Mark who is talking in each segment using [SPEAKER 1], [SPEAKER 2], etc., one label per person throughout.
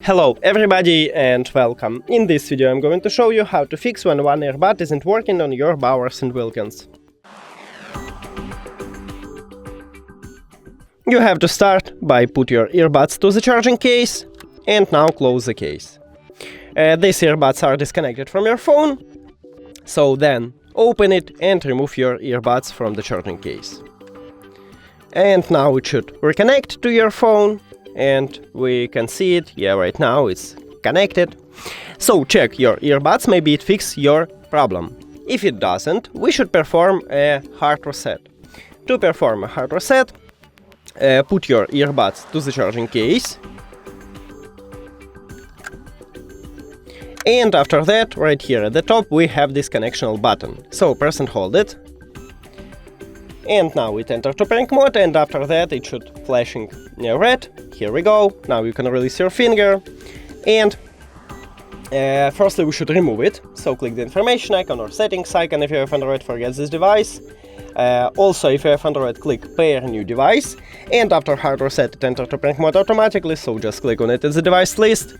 [SPEAKER 1] Hello everybody and welcome. In this video I'm going to show you how to fix when one earbud isn't working on your Bowers and Wilkins. You have to start by put your earbuds to the charging case and now close the case. These earbuds are disconnected from your phone, so then open it and remove your earbuds from the charging case. And now it should reconnect to your phone. And we can see it, yeah, right now it's connected. So check your earbuds, maybe it fixes your problem. If it doesn't, we should perform a hard reset. To perform a hard reset, put your earbuds to the charging case. And after that, right here at the top, we have this connectional button. So press and hold it. And now it enters to prank mode, and after that it should flashing red. Here we go. Now you can release your finger. And firstly we should remove it. So click the information icon or settings icon if you have Android, forget this device. Also if you have Android, click pair new device. And after hard reset it enters to prank mode automatically, so just click on it in the device list.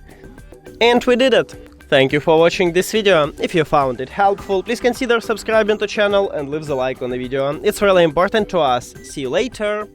[SPEAKER 1] And we did it! Thank you for watching this video. If you found it helpful, please consider subscribing to the channel and leave the like on the video. It's really important to us. See you later!